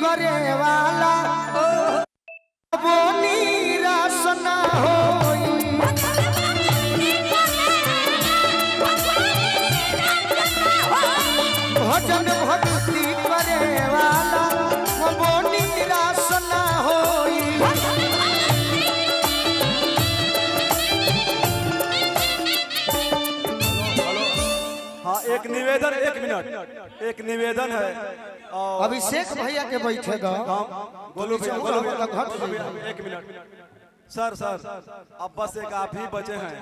करे वाला वो निराश ना होई। भजन भक्ति करे वाला वो निराश ना होई। हाँ एक निवेदन, एक मिनट, एक निवेदन है। अभिषेक भैया के बैठेगा बोलो भैया, बोलो भैया, एक मिनट। सर अब बस एक आप ही बचे हैं,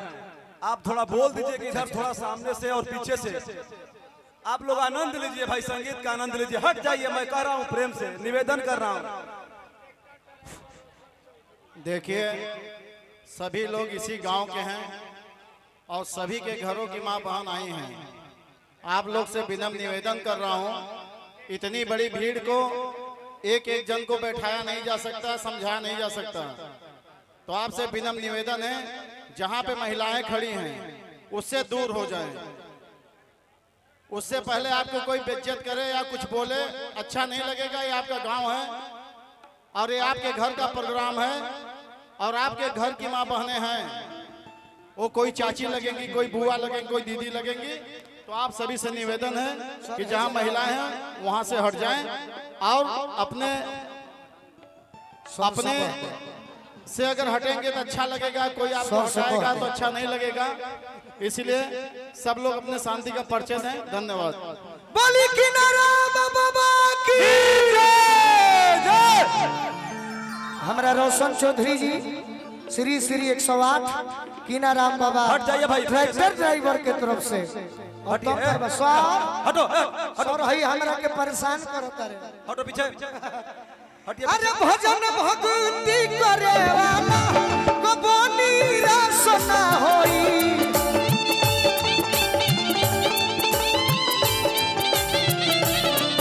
आप थोड़ा बोल दीजिए कि इधर थोड़ा सामने से और पीछे से आप लोग आनंद लीजिए भाई, संगीत का आनंद लीजिए। हट जाइए, मैं कह रहा हूँ प्रेम से निवेदन कर रहा हूँ। देखिए सभी लोग इसी गांव के हैं और सभी के घरों की मां बहन आई हैं। आप लोग से विनम्र निवेदन कर रहा हूं, इतनी बड़ी भीड़ को एक एक जन को बैठाया नहीं जा सकता, समझाया नहीं जा सकता। तो आपसे विनम्र निवेदन है, जहां पे महिलाएं खड़ी हैं उससे दूर हो जाएं। उससे पहले आपको कोई बेइज्जत करे या कुछ बोले अच्छा नहीं लगेगा। ये आपका गांव है और ये आपके घर का प्रोग्राम है और आपके घर की माँ बहनें हैं। वो कोई चाची लगेंगी, कोई बुआ लगेंगी, कोई दीदी लगेंगी। तो आप सभी से निवेदन है कि जहां महिलाएं हैं वहां से हट जाएं और अपने से अगर हटेंगे तो अच्छा लगेगा, कोई आपको हटाएगा तो अच्छा नहीं लगेगा। इसलिए सब लोग अपने शांति का परिचय दें। धन्यवाद। बोली किनारा बाबा की जय। हमारा रोशन चौधरी जी श्री 108 कीनाराम बाबा हट जाइए भाई, ट्रैक्टर ड्राइवर के तरफ से हटो हई हमरा के परेशान करता रे। हटो पीछे, हटिए। अरे भजन भक्ति करे वाला कबो निराश ना होई।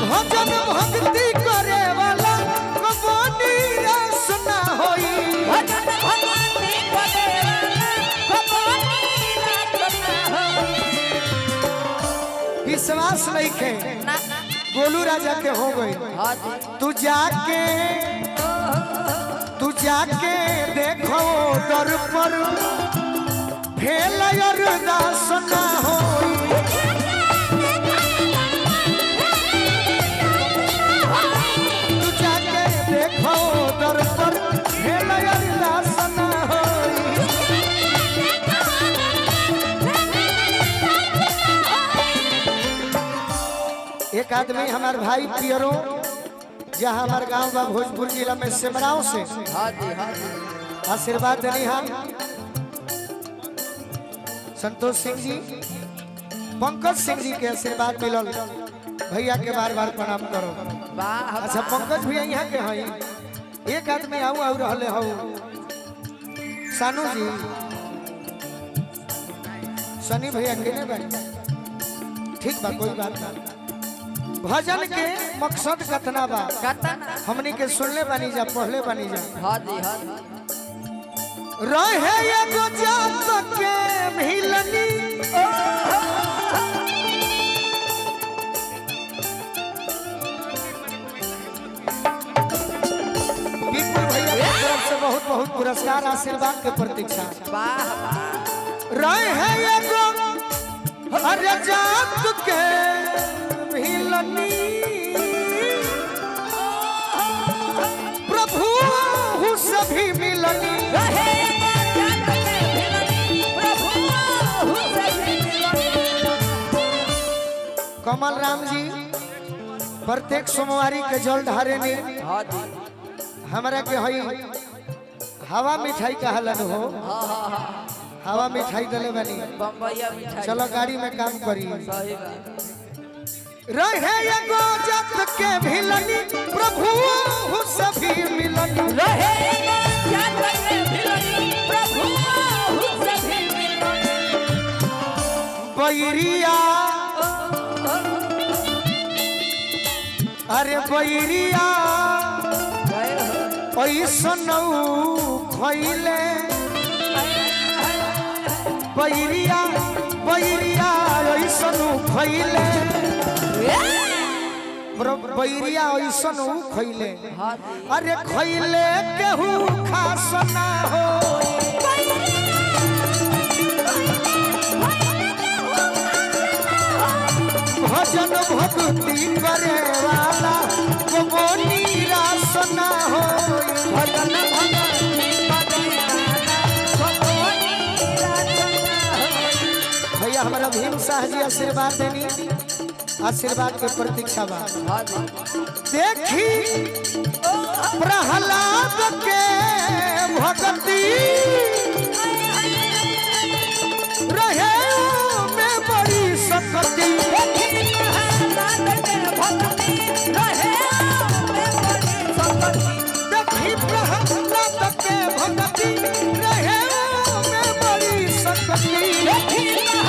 भजन भक्ति करे वाला कबो निराश ना होई। भजन भक्ति करे वाला कबो निराश ना होई। विश्वास नहीं खे गोलू राजा के हो गई। तू जाके देखो दर पर फेल अरदास ना होई। तू जाके देखो दर पर फेल अरदास ना होई। एक आदमी हमारे भाई पियरो जहाँ हमारे गांव बा भोजपुर जिला में सिमराव से आशीर्वाद देनी हम संतोष सिंह जी, पंकज सिंह जी के आशीर्वाद मिलल। भैया के बार बार प्रणाम करो। अच्छा पंकज भैया यहाँ के हैं। एक आदमी आऊ रहले हो सानू जी, सनी भैया के नहीं। ठीक बा, कोई बात ना। भजन के मकसद कतना बा हमनी के सुनले बानी जा, पढ़ले बानी जा। रहे एगो जात के मिलनी विपुल भैया की तरफ से बहुत बहुत पुरस्कार आशीर्वाद के प्रतीक्षा। रहे एगो अरे जात के मिलनी प्रभु सभी मिलनी। कमल राम जी प्रत्येक सोमवारी के जल ढारे ने हमरा के हई हवा मिठाई कहलन हो। हवा मिठाई दले बनी। चलो गाड़ी में काम करी। रहे एगो जात के मिलनी प्रभु सभी मिलनी। रहे एगो जात के मिलनी प्रभु सभी मिलनी। बैरिया अरे बैरिया ऐसन खइले। बैरिया बैरिया ऐसन खइले। बैरिया ऐसन ऊ खैले अरे खैले केहू खास ना हो भजन भक्ति करे वाला को निराश ना हो भजन भैया हमारा भीम शाह जी आशीर्वाद देनी आशीर्वाद के प्रतीक्षा बा देखी प्रहलाद के भक्ति रहे में बड़ी शक्ति देखी प्रहलाद के भक्ति रहे में बड़ी शक्ति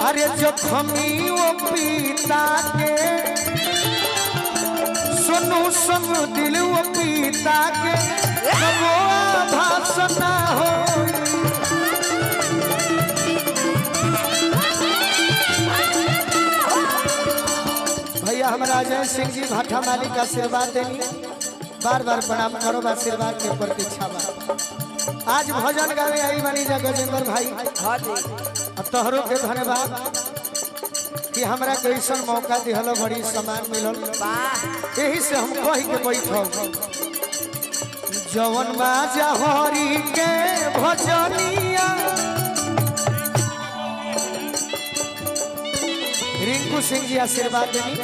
अरे जखमी वो पीता के सुनु सुन दिल वो पीता के वो भाषण हो भैया हमारा अजय सिंह जी भाठा मालिक आशीर्वाद देनी बार बार प्रणाम करो आशीर्वाद के प्रतीक्षा बा आज भजन गावे आई बनी जा गजेंद्र भाई तोहरों के धन्यवाद कि हमरा के ऐसा मौका दिहलो बड़ी सम्मान मिलल यही से हम कही के बैठो जवन बाजा हरि के भजनिया रिंकू सिंह जी आशीर्वाद देनी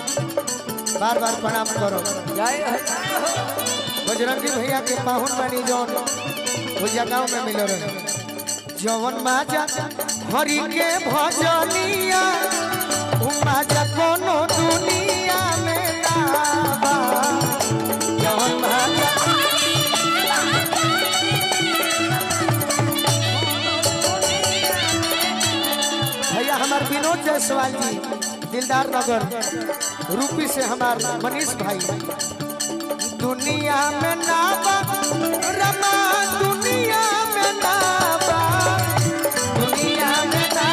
बार बार प्रणाम करो बजरंगी भैया के पाहुन बनी जौन भुजिया गाँव में मिलो रहे जवन माजा हरि के भजनिया माजा कोनो दुनिया में ना बा जवन माजा भैया हमार विनोद जायसवाल जी दिलदार नगर रूपी से हमार मनीष भाई दुनिया में ना बा रमा दुनिया में ना बा दुनिया में ना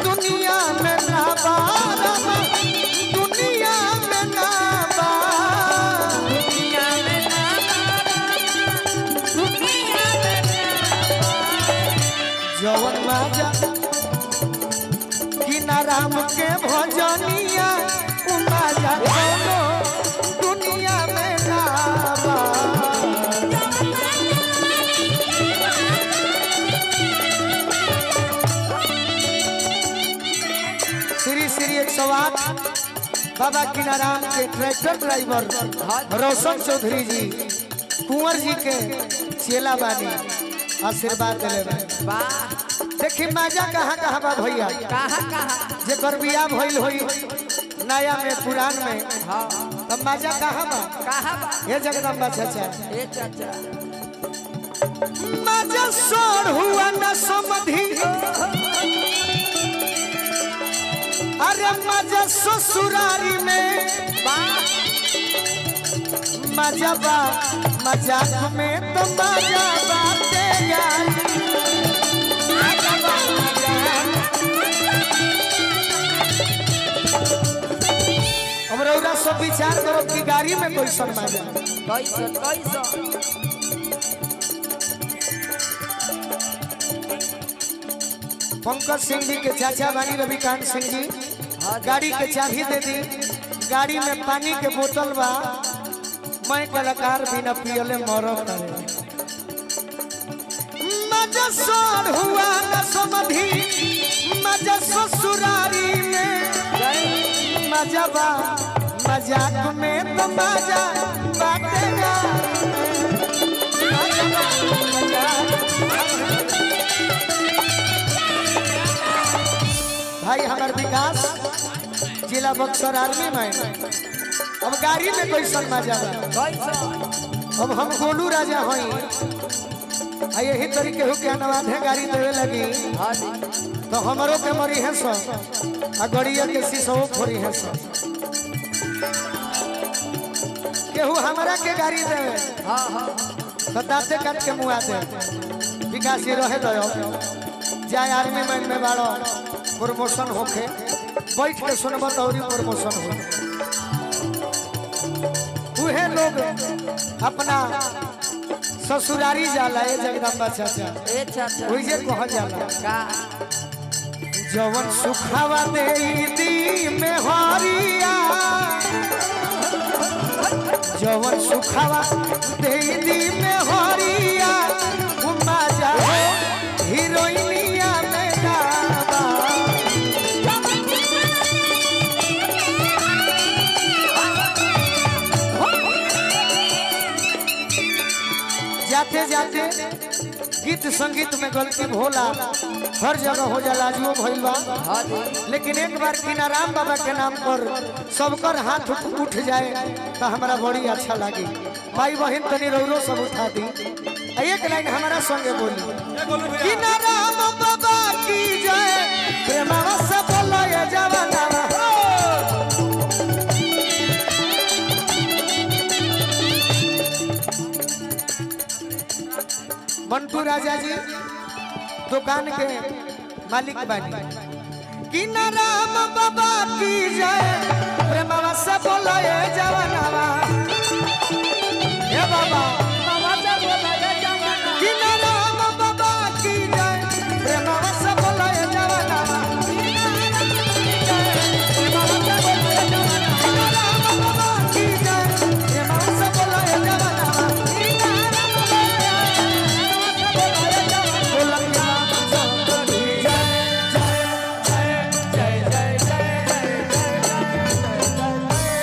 दुनिया में ना बा रमा दुनिया में ना बा दुनिया में ना दुनिया में जवन माजा राम के भजनिया उमाजा कोनो दुनिया में ना बा श्री श्री 108 बाबा किनाराम के ट्रैक्टर ड्राइवर रोशन चौधरी जी कुंवर जी के चेला बानी आशीर्वाद दिले देखी माजा कहाँ कहाँ बा भैया जे बियाह भइल होई नया में पुरान में तब माजा कहाँ बा ये जगदम्बा चाचा माजा सोर हुआ न समधी अरे माजा ससुरारी में माजा बा मजाक में तो माजा बाते यारी सब विचार करो कि गाड़ी में कोई शर्मा जाए पंकज सिंह जी के चाचा बानी रविकांत सिंह जी गाड़ी के चाबी दे दी गाड़ी में पानी के बोतल बा मैं कलाकार बिना पियले मरो करे मजा सोर हुआ न समधी मजा ससुरारी में मजा बा मजाक में तो मजा बाटेगा। भाई हमार विकास जिला बक्सर आर्मी में अब गाड़ी में कोई सन्मा जाता। अब हम गोलू राजा हई आ यही तरीके हो के नवाधे गाड़ी देवे लगी तो हमरो के मरी है सब आ गड़िया के शीशो फोड़ी है सब। केहू हमारा के गाड़ी देवे तो दाते काट के मुआ दे। विकास ही रहे दो जाए आर्मी मैन में बाड़ो प्रमोशन होके बैठ के सुनब तो और प्रमोशन हो। उहे लोग अपना ससुरारी जाला ए जगदम्बा चाचा वही जे कह जाला जवन सुखावा दे दी में हरिया जवन सुखावा दे दी में हरिया उमा जा हीरोइनिया में गावा। जाते जाते गीत संगीत में गलती भोला हर जगह हो जाला आजो भइल बा। लेकिन एक बार किनाराम बाबा के नाम पर सबकर हाथ उठ जाए तो हमारा बड़ी अच्छा लगी। भाई बहन तनी रौरो सब उठा दी। एक लाइन हमारा संगे बोली किनाराम बाबा की जय प्रेमवा से बोलो ये जवाना। मंटू राजा जी दुकान के मालिक बानी किनाराम बाबा की जय प्रेमवा से बोलो ये जवाना।